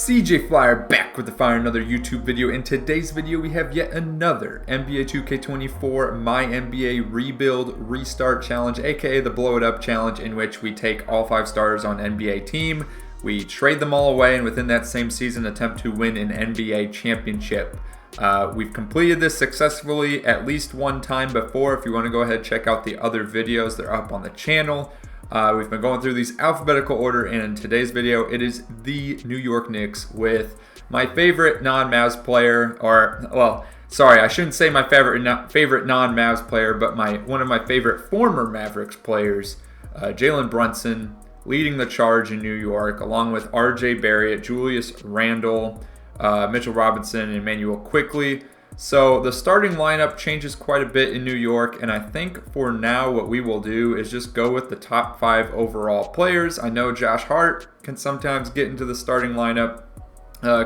CJ Flyer back with the Fire another YouTube video. In today's video we have yet another NBA 2K24 My NBA Rebuild Restart Challenge, aka the Blow It Up Challenge, in which we take all 5 starters on an NBA team, we trade them all away, and within that same season attempt to win an NBA championship. We've completed this successfully at least one time before. If you want to go ahead check out the other videos, they're up on the channel. We've been going through these alphabetical order, and in today's video, it is the New York Knicks with my favorite non-Mavs player, or, well, sorry, I shouldn't say my favorite non-Mavs player, but one of my favorite former Mavericks players, Jalen Brunson, leading the charge in New York, along with RJ Barrett, Julius Randle, Mitchell Robinson, and Emmanuel Quickley. So the starting lineup changes quite a bit in New York, and I think for now what we will do is just go with the top 5 overall players. I know Josh Hart can sometimes get into the starting lineup,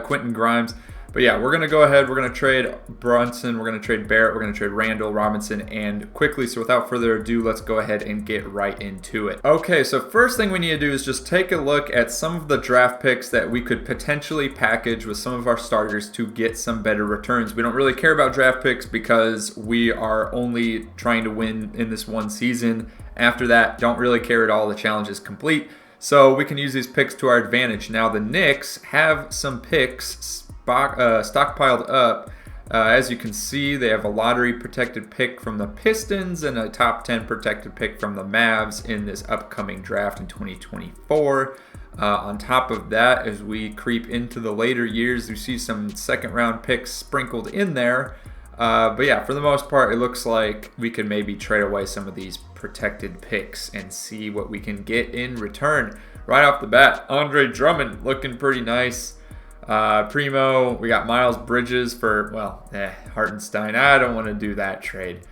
Quentin Grimes. But yeah, we're going to go ahead, we're going to trade Brunson, we're going to trade Barrett, we're going to trade Randle, Robinson, and Quickley. So without further ado, let's go ahead and get right into it. Okay, so first thing we need to do is just take a look at some of the draft picks that we could potentially package with some of our starters to get some better returns. We don't really care about draft picks because we are only trying to win in this one season. After that, don't really care at all. The challenge is complete. So we can use these picks to our advantage. Now the Knicks have some picks stockpiled up. As you can see, they have a lottery protected pick from the Pistons and a top 10 protected pick from the Mavs in this upcoming draft in 2024. On top of that, as we creep into the later years, you see some second round picks sprinkled in there. But yeah, for the most part, it looks like we could maybe trade away some of these protected picks and see what we can get in return. Right off the bat, Andre Drummond looking pretty nice. Primo, we got Miles Bridges for, well, Hartenstein. I don't want to do that trade.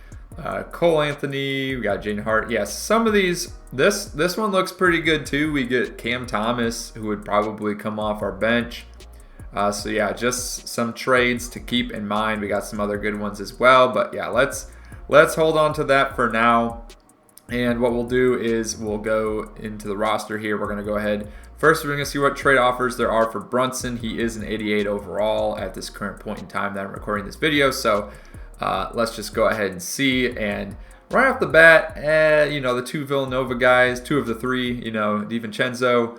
Cole Anthony, we got Jane Hart. Yes, some of these, this one looks pretty good too. We get Cam Thomas, who would probably come off our bench. So yeah, just some trades to keep in mind. We got some other good ones as well, but yeah, let's hold on to that for now. And what we'll do is we'll go into the roster here. We're going to go ahead. First, we're going to see what trade offers there are for Brunson. He is an 88 overall at this current point in time that I'm recording this video. So let's just go ahead and see. And right off the bat, you know, the 2 Villanova guys, 2 of the 3, you know, DiVincenzo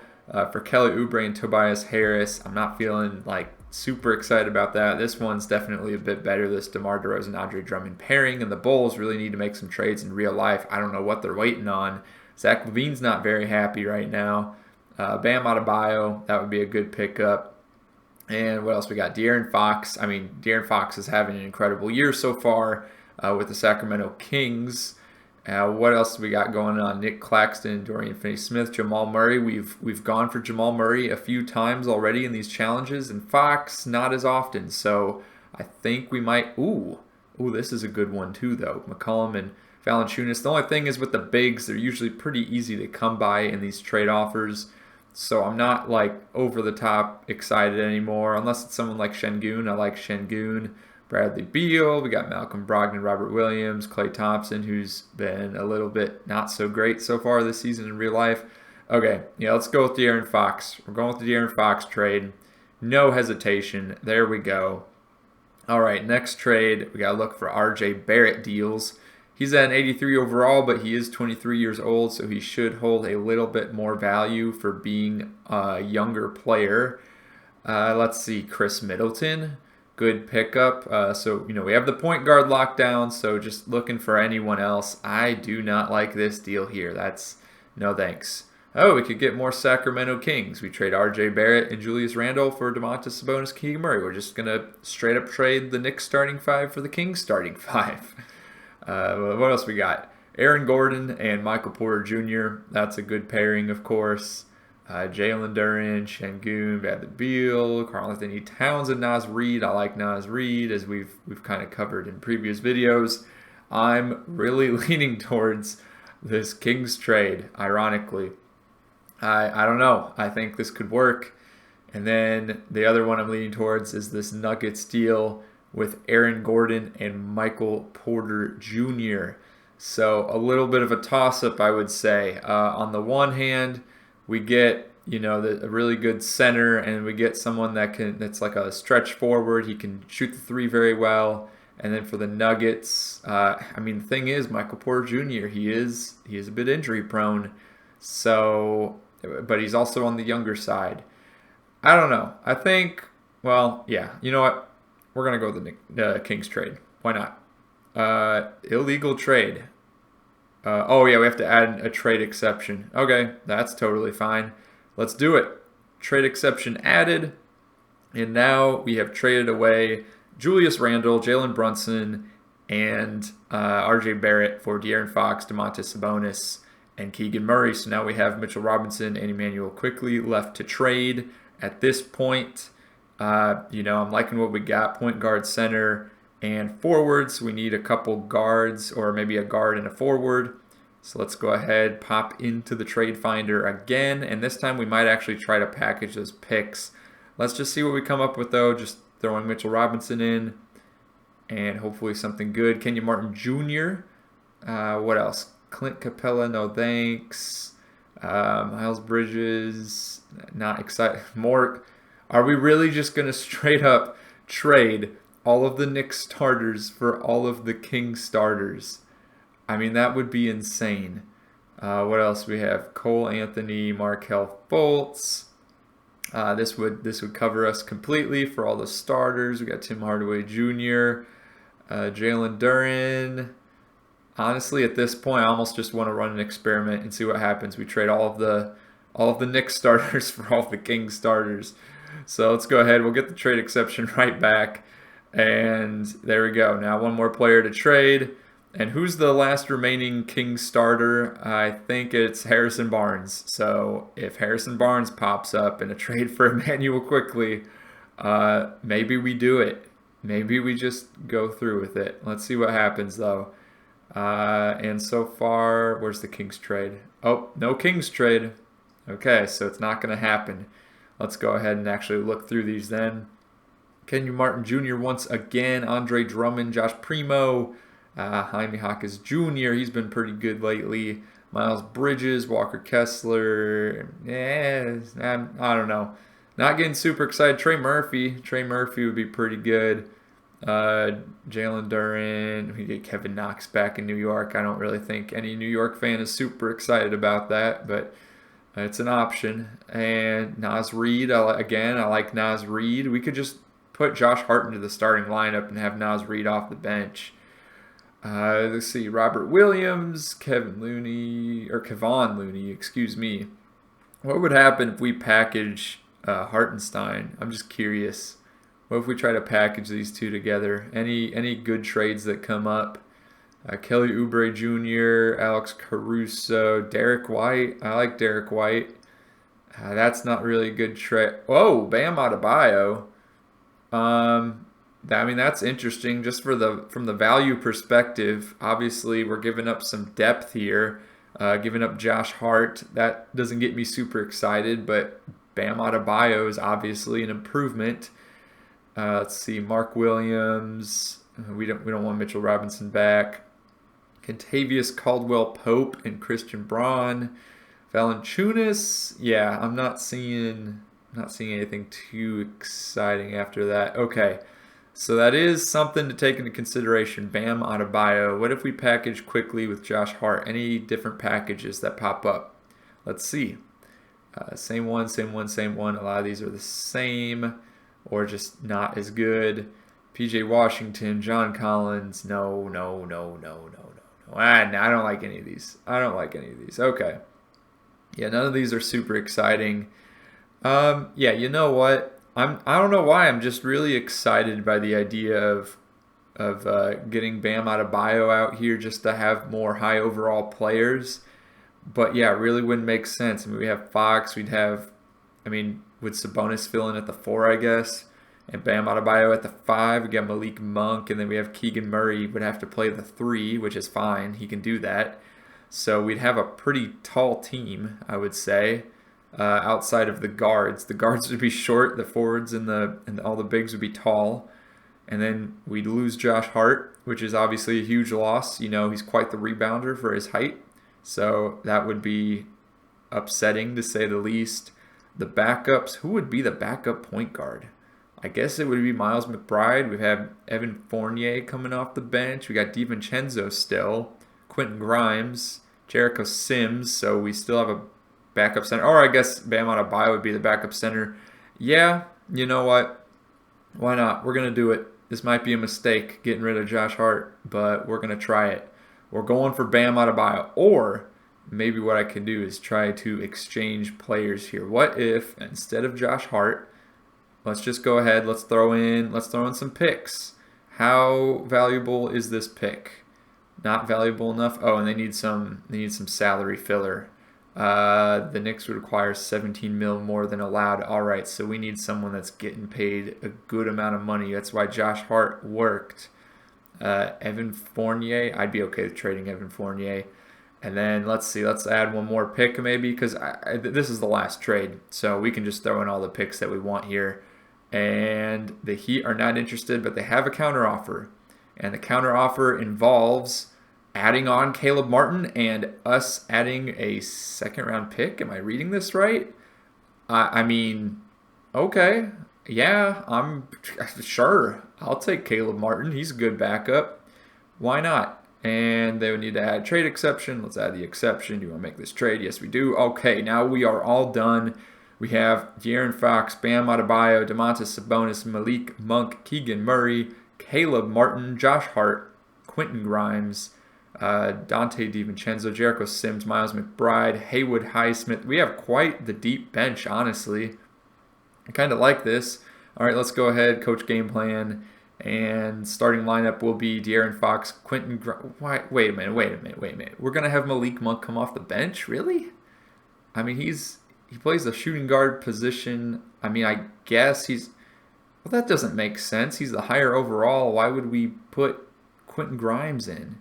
for Kelly Oubre and Tobias Harris. I'm not feeling like super excited about that. This one's definitely a bit better, this DeMar DeRozan, Andre Drummond pairing, and the Bulls really need to make some trades in real life. I don't know what they're waiting on. Zach LaVine's not very happy right now. Bam Adebayo, that would be a good pickup. And what else we got? De'Aaron Fox. I mean, De'Aaron Fox is having an incredible year so far with the Sacramento Kings. What else do we got going on? Nick Claxton, Dorian Finney-Smith, Jamal Murray. We've gone for Jamal Murray a few times already in these challenges, and Fox not as often. So I think we might. Ooh, this is a good one too, though. McCollum and Valanciunas. The only thing is with the bigs, they're usually pretty easy to come by in these trade offers. So I'm not like over the top excited anymore, unless it's someone like Şengün. I like Şengün. Bradley Beal, we got Malcolm Brogdon, Robert Williams, Klay Thompson, who's been a little bit not so great so far this season in real life. Okay, yeah, let's go with De'Aaron Fox. We're going with the De'Aaron Fox trade. No hesitation. There we go. All right, next trade, we got to look for RJ Barrett deals. He's at an 83 overall, but he is 23 years old, so he should hold a little bit more value for being a younger player. Let's see, Chris Middleton. Good pickup. So, you know, we have the point guard locked down, so just looking for anyone else. I do not like this deal here. That's no thanks. Oh, we could get more Sacramento Kings. We trade RJ Barrett and Julius Randle for Domantas Sabonis, Keegan Murray. We're just going to straight up trade the Knicks starting 5 for the Kings starting 5. What else we got? Aaron Gordon and Michael Porter Jr. That's a good pairing, of course. Jalen Duren, Şengün, Bradley Beal, Karl Anthony Towns, and Naz Reid. I like Naz Reid, as we've kind of covered in previous videos. I'm really leaning towards this Kings trade, ironically. I don't know. I think this could work. And then the other one I'm leaning towards is this Nuggets deal with Aaron Gordon and Michael Porter Jr. So a little bit of a toss-up, I would say. On the one hand, we get you know, a really good center, and we get someone that's like a stretch forward. He can shoot the three very well. And then for the Nuggets, I mean, the thing is, Michael Porter Jr. He is a bit injury prone, so but he's also on the younger side. I don't know. I think, well, yeah, you know what? We're gonna go with the Kings trade. Why not? Illegal trade. Oh yeah, we have to add a trade exception. Okay, that's totally fine. Let's do it. Trade exception added, and now we have traded away Julius Randle, Jalen Brunson, and R.J. Barrett for De'Aaron Fox, Domantas Sabonis, and Keegan Murray. So now we have Mitchell Robinson and Emmanuel Quickley left to trade. At this point, you know, I'm liking what we got: point guard, center, and forwards. We need a couple guards, or maybe a guard and a forward. So let's go ahead, pop into the trade finder again, and this time we might actually try to package those picks. Let's just see what we come up with, though. Just throwing Mitchell Robinson in, and hopefully something good. Kenyon Martin Jr. What else? Clint Capella, no thanks. Miles Bridges, not excited. More. Are we really just going to straight up trade all of the Knicks starters for all of the Kings starters? I mean, that would be insane. What else we have? Cole Anthony, Markelle Fultz. This would cover us completely for all the starters. We got Tim Hardaway Jr., Jalen Duren. Honestly, at this point, I almost just want to run an experiment and see what happens. We trade all of the Knicks starters for all of the Kings starters. So let's go ahead. We'll get the trade exception right back, and there we go. Now one more player to trade. And who's the last remaining Kings starter? I think it's Harrison Barnes. So if Harrison Barnes pops up in a trade for Emmanuel Quickley, maybe we do it. Maybe we just go through with it. Let's see what happens, though. And so far, where's the Kings trade? Oh, no Kings trade. Okay, so it's not going to happen. Let's go ahead and actually look through these then. Kenyon Martin Jr. once again, Andre Drummond, Josh Primo, Jaime Jaquez Jr., he's been pretty good lately. Miles Bridges, Walker Kessler, I don't know. Not getting super excited. Trey Murphy would be pretty good. Jalen Duren, we get Kevin Knox back in New York. I don't really think any New York fan is super excited about that, but it's an option. And Naz Reid, I like Naz Reid. We could just put Josh Hart into the starting lineup and have Naz Reid off the bench. Let's see, Robert Williams, Kevon Looney, excuse me. What would happen if we package Hartenstein? I'm just curious. What if we try to package these two together? Any good trades that come up? Kelly Oubre Jr., Alex Caruso, Derek White. I like Derek White. That's not really a good trade. Whoa, Bam Adebayo. I mean, that's interesting just from the value perspective. Obviously, we're giving up some depth here, giving up Josh Hart. That doesn't get me super excited, but Bam Adebayo is obviously an improvement. Let's see, Mark Williams. We don't want Mitchell Robinson back. Kentavious Caldwell-Pope and Christian Braun. Valanciunas. Yeah, I'm not seeing anything too exciting after that. Okay. So that is something to take into consideration. Bam Adebayo. What if we package Quickley with Josh Hart? Any different packages that pop up? Let's see. Same one. A lot of these are the same or just not as good. PJ Washington, John Collins. No. I don't like any of these. Okay. Yeah, none of these are super exciting. Yeah, you know what? I don't know why. I'm just really excited by the idea of getting Bam Adebayo out here just to have more high overall players. But yeah, it really wouldn't make sense. I mean, we have Fox. Would Sabonis fill in at the 4, I guess, and Bam Adebayo at the 5. We got Malik Monk, and then we have Keegan Murray would have to play the 3, which is fine. He can do that. So we'd have a pretty tall team, I would say. Outside of the guards. The guards would be short, the forwards and all the bigs would be tall. And then we'd lose Josh Hart, which is obviously a huge loss. You know, he's quite the rebounder for his height. So that would be upsetting, to say the least. the backups. Who would be the backup point guard? I guess it would be Miles McBride. We have Evan Fournier coming off the bench. We got DiVincenzo still. Quentin Grimes. Jericho Sims. So we still have a backup center. Or I guess Bam Adebayo would be the backup center. Yeah, you know what? Why not? We're going to do it. This might be a mistake, getting rid of Josh Hart, but we're going to try it. We're going for Bam Adebayo. Or maybe what I can do is try to exchange players here. What if, instead of Josh Hart, let's just go ahead, let's throw in some picks. How valuable is this pick? Not valuable enough. Oh, and they need some salary filler. The Knicks would require 17 mil more than allowed. All right, so we need someone that's getting paid a good amount of money. That's why Josh Hart worked. Evan Fournier, I'd be okay with trading Evan Fournier. And then let's see, let's add one more pick maybe, because this is the last trade. So we can just throw in all the picks that we want here. And the Heat are not interested, but they have a counteroffer. And the counteroffer involves adding on Caleb Martin and us adding a second-round pick. Am I reading this right? I mean, okay. Yeah, I'm sure. I'll take Caleb Martin. He's a good backup. Why not? And they would need to add trade exception. Let's add the exception. Do you want to make this trade? Yes, we do. Okay, now we are all done. We have De'Aaron Fox, Bam Adebayo, Domantas Sabonis, Malik Monk, Keegan Murray, Caleb Martin, Josh Hart, Quentin Grimes, Dante DiVincenzo, Jericho Sims, Miles McBride, Haywood Highsmith. We have quite the deep bench, honestly. I kind of like this. All right, let's go ahead, coach game plan. And starting lineup will be De'Aaron Fox, Quentin Grimes. Wait a minute. We're going to have Malik Monk come off the bench? Really? I mean, he plays the shooting guard position. I mean, I guess he's... Well, that doesn't make sense. He's the higher overall. Why would we put Quentin Grimes in?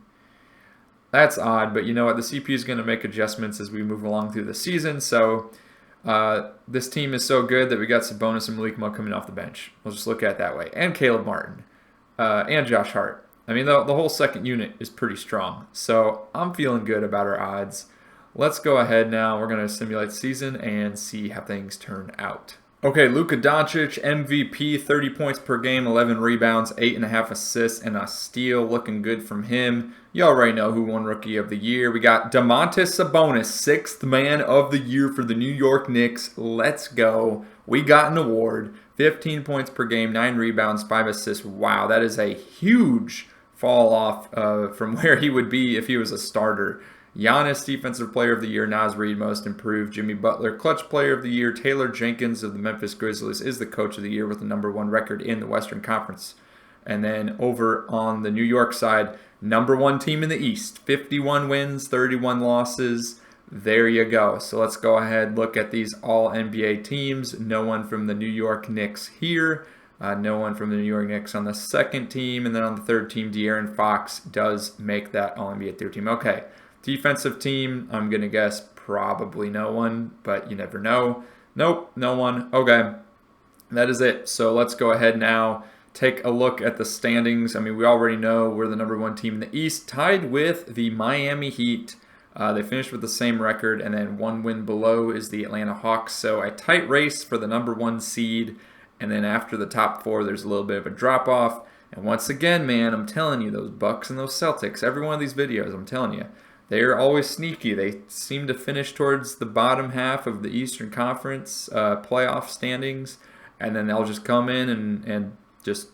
That's odd, but you know what? The CPU is going to make adjustments as we move along through the season. So this team is so good that we got Sabonis and Malik Monk coming off the bench. We'll just look at it that way. And Caleb Martin. And Josh Hart. I mean, the whole second unit is pretty strong. So I'm feeling good about our odds. Let's go ahead now. We're going to simulate the season and see how things turn out. Okay, Luka Doncic, MVP, 30 points per game, 11 rebounds, 8.5 assists, and a steal. Looking good from him. You already know who won Rookie of the Year. We got Domantas Sabonis, 6th Man of the Year for the New York Knicks. Let's go. We got an award. 15 points per game, 9 rebounds, 5 assists. Wow, that is a huge fall off from where he would be if he was a starter. Giannis, Defensive Player of the Year. Naz Reid, Most Improved. Jimmy Butler, Clutch Player of the Year. Taylor Jenkins of the Memphis Grizzlies is the Coach of the Year with the #1 record in the Western Conference. And then over on the New York side, #1 team in the East. 51 wins, 31 losses. There you go. So let's go ahead and look at these all-NBA teams. No one from the New York Knicks here. No one from the New York Knicks on the second team. And then on the third team, De'Aaron Fox does make that all-NBA third team. Okay. Defensive team, I'm going to guess probably no one, but you never know. Nope, no one. Okay, that is it. So let's go ahead now, take a look at the standings. I mean, we already know we're the #1 team in the East, tied with the Miami Heat. They finished with the same record, and then 1 win below is the Atlanta Hawks. So a tight race for the #1 seed, and then after the top 4, there's a little bit of a drop-off. And once again, man, I'm telling you, those Bucks and those Celtics, every one of these videos, I'm telling you, they're always sneaky. They seem to finish towards the bottom half of the Eastern Conference playoff standings, and then they'll just come in and just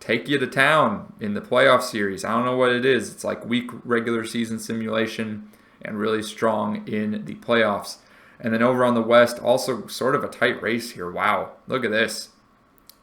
take you to town in the playoff series. I don't know what it is. It's like weak regular season simulation and really strong in the playoffs. And then over on the West, also sort of a tight race here. Wow, look at this.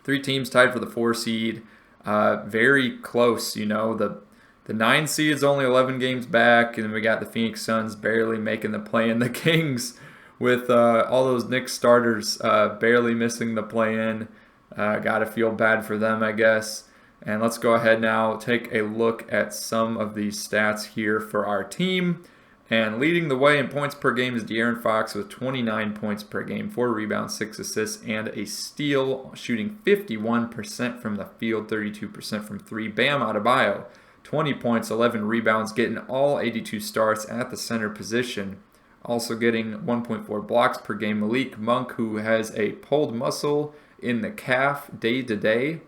3 teams tied for the 4 seed. Very close, you know. The 9 seed is only 11 games back, and then we got the Phoenix Suns barely making the play-in. The Kings, with all those Knicks starters barely missing the play-in. Got to feel bad for them, I guess. And let's go ahead now, take a look at some of these stats here for our team. And leading the way in points per game is De'Aaron Fox with 29 points per game, 4 rebounds, 6 assists, and a steal, shooting 51% from the field, 32% from 3. Bam Adebayo, 20 points, 11 rebounds, getting all 82 starts at the center position. Also getting 1.4 blocks per game. Malik Monk, who has a pulled muscle in the calf day to day,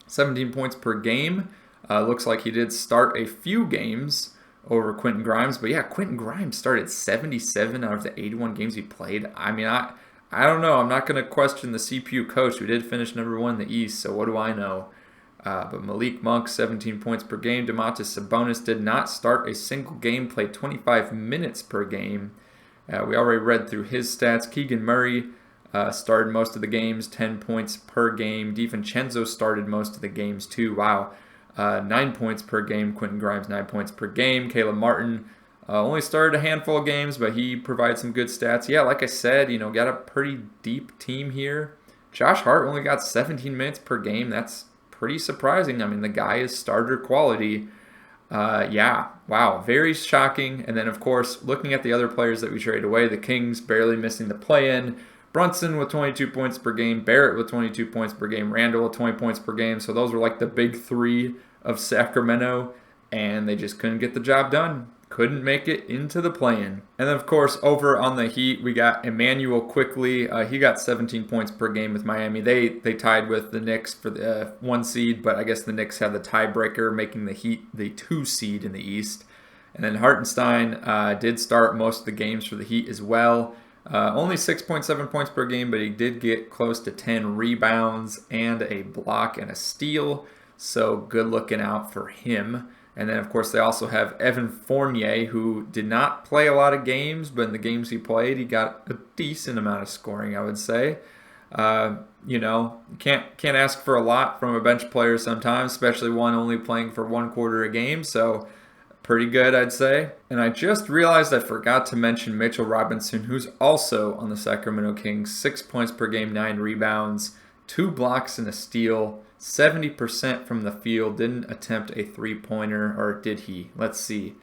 17 points per game. Looks like he did start a few games over Quentin Grimes. But yeah, Quentin Grimes started 77 out of the 81 games he played. I mean, I don't know. I'm not going to question the CPU coach, who did finish #1 in the East, so what do I know? But Malik Monk, 17 points per game. Domantas Sabonis did not start a single game, played 25 minutes per game. We already read through his stats. Keegan Murray started most of the games, 10 points per game. DiVincenzo started most of the games too. Wow. 9 points per game. Quentin Grimes, 9 points per game. Caleb Martin only started a handful of games, but he provides some good stats. Yeah, like I said, got a pretty deep team here. Josh Hart only got 17 minutes per game. That's pretty surprising. I mean, the guy is starter quality. Yeah, wow, very shocking. And then, of course, looking at the other players that we traded away, the Kings barely missing the play-in. Brunson with 22 points per game, Barrett with 22 points per game, Randall with 20 points per game. So those were like the big three of Sacramento, and they just couldn't get the job done. Couldn't make it into the play-in. And then, of course, over on the Heat, we got Emmanuel Quickly. He got 17 points per game with Miami. They tied with the Knicks for the 1 seed, but I guess the Knicks had the tiebreaker, making the Heat the 2 seed in the East. And then Hartenstein did start most of the games for the Heat as well. Only 6.7 points per game, but he did get close to 10 rebounds and a block and a steal. So good looking out for him. And then, of course, they also have Evan Fournier, who did not play a lot of games, but in the games he played, he got a decent amount of scoring, I would say. Can't ask for a lot from a bench player sometimes, especially one only playing for 1 quarter a game. So pretty good, I'd say. And I just realized I forgot to mention Mitchell Robinson, who's also on the Sacramento Kings. 6 points per game, 9 rebounds, 2 blocks and a steal. 70% from the field, didn't attempt a three-pointer, or did he? Let's see.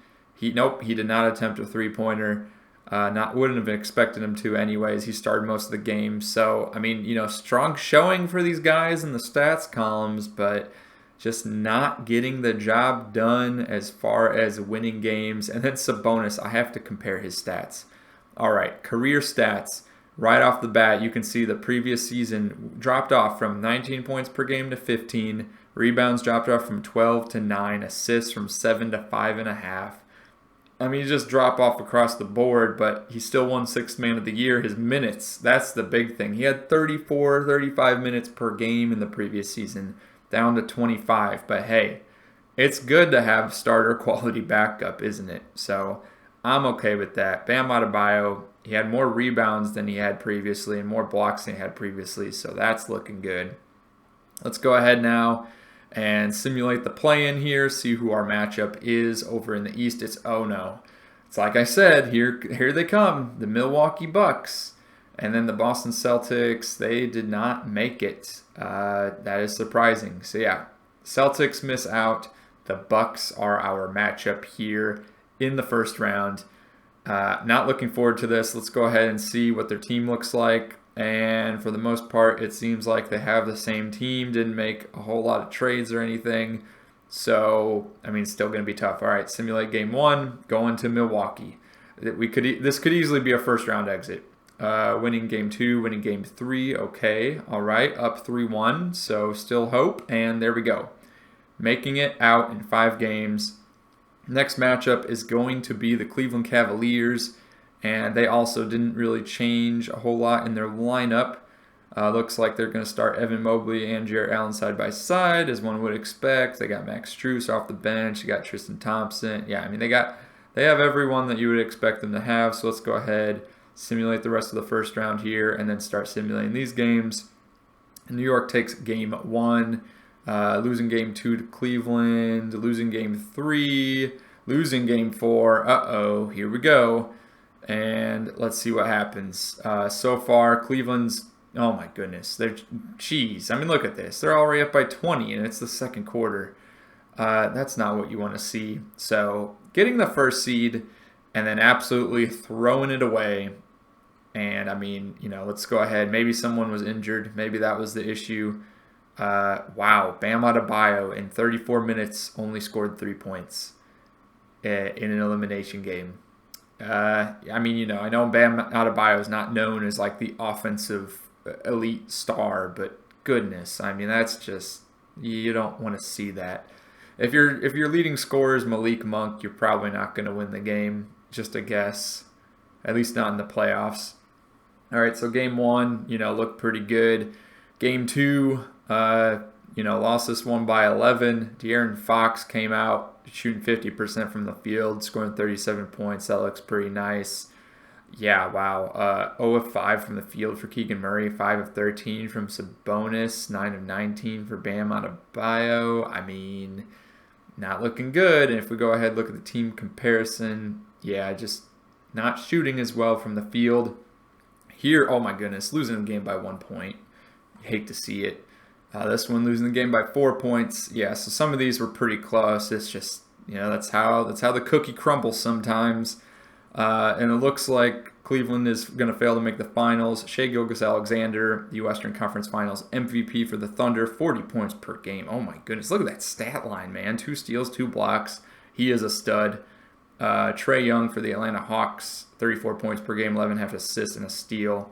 Nope, he did not attempt a three-pointer. Wouldn't have expected him to anyways. He started most of the game. So, I mean, strong showing for these guys in the stats columns, but just not getting the job done as far as winning games. And then Sabonis, I have to compare his stats. All right, career stats. Right off the bat, you can see the previous season dropped off from 19 points per game to 15. Rebounds dropped off from 12 to 9. Assists from 7 to 5.5. I mean, he just dropped off across the board, but he still won 6th man of the year. His minutes, that's the big thing. He had 34, 35 minutes per game in the previous season, down to 25. But hey, it's good to have starter quality backup, isn't it? So I'm okay with that. Bam Adebayo, he had more rebounds than he had previously and more blocks than he had previously, so that's looking good. Let's go ahead now and simulate the play-in here, see who our matchup is over in the East. It's like I said, here they come, the Milwaukee Bucks. And then the Boston Celtics, they did not make it. That is surprising. So yeah, Celtics miss out. The Bucks are our matchup here in the first round. Not looking forward to this. Let's go ahead and see what their team looks like. And for the most part, it seems like they have the same team. Didn't make a whole lot of trades or anything. So, I mean, it's still going to be tough. All right, simulate game 1, going to Milwaukee. This could easily be a first-round exit. Winning game 2, winning game 3. Okay, all right, up 3-1. So still hope. And there we go. Making it out in 5 games. Next matchup is going to be the Cleveland Cavaliers, and they also didn't really change a whole lot in their lineup. Looks like they're going to start Evan Mobley and Jarrett Allen side by side, as one would expect. They got Max Strus off the bench. They got Tristan Thompson. Yeah, I mean, they have everyone that you would expect them to have. So let's go ahead, simulate the rest of the first round here, and then start simulating these games. New York takes game 1. Losing game 2 to Cleveland, losing game 3, losing game 4. Uh-oh, here we go. And let's see what happens. So far, Cleveland's, oh my goodness, jeez. I mean, look at this. They're already up by 20, and it's the second quarter. That's not what you want to see. So getting the first seed and then absolutely throwing it away. And, I mean, let's go ahead. Maybe someone was injured. Maybe that was the issue. Wow, Bam Adebayo in 34 minutes only scored 3 points in an elimination game. I mean, you know, I know Bam Adebayo is not known as like the offensive elite star, but goodness, I mean, that's just, you don't want to see that. If your leading scorer is Malik Monk, you're probably not going to win the game. Just a guess, at least not in the playoffs. All right, so game one, you know, looked pretty good. Game two, you know, lost this one by 11. De'Aaron Fox came out shooting 50% from the field, scoring 37 points. That looks pretty nice. Yeah, wow. 0 of 5 from the field for Keegan Murray, 5 of 13 from Sabonis, 9 of 19 for Bam Adebayo. I mean, not looking good. And if we go ahead and look at the team comparison, yeah, just not shooting as well from the field. Here, oh my goodness, losing the game by 1 point. You hate to see it. This one losing the game by 4 points. Yeah, so some of these were pretty close. It's just, you know, that's how the cookie crumbles sometimes. And it looks like Cleveland is going to fail to make the finals. Shai Gilgeous-Alexander, the Western Conference Finals MVP for the Thunder, 40 points per game. Oh my goodness, look at that stat line, man. 2 steals, 2 blocks. He is a stud. Trae Young for the Atlanta Hawks, 34 points per game, 11.5 assists and a steal.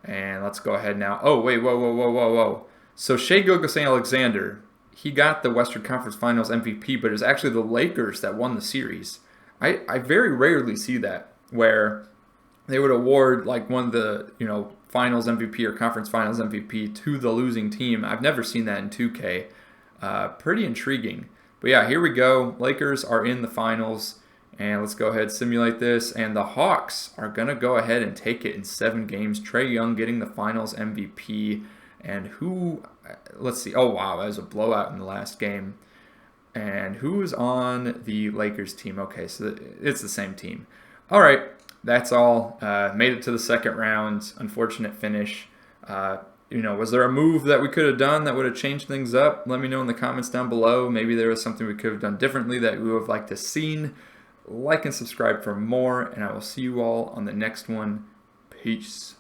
And let's go ahead now. Oh, wait, whoa. So Shai Gilgeous-Alexander, he got the Western Conference Finals MVP, but it was actually the Lakers that won the series. I very rarely see that, where they would award like one of the, you know, Finals MVP or Conference Finals MVP to the losing team. I've never seen that in 2K. Pretty intriguing. But yeah, here we go. Lakers are in the finals. And let's go ahead and simulate this. And the Hawks are going to go ahead and take it in 7 games. Trae Young getting the finals MVP. And who, let's see. Oh, wow, that was a blowout in the last game. And who's on the Lakers team? Okay, so it's the same team. All right, that's all. Made it to the second round. Unfortunate finish. You know, was there a move that we could have done that would have changed things up? Let me know in the comments down below. Maybe there was something we could have done differently that we would have liked to have seen. Like and subscribe for more, and I will see you all on the next one. Peace.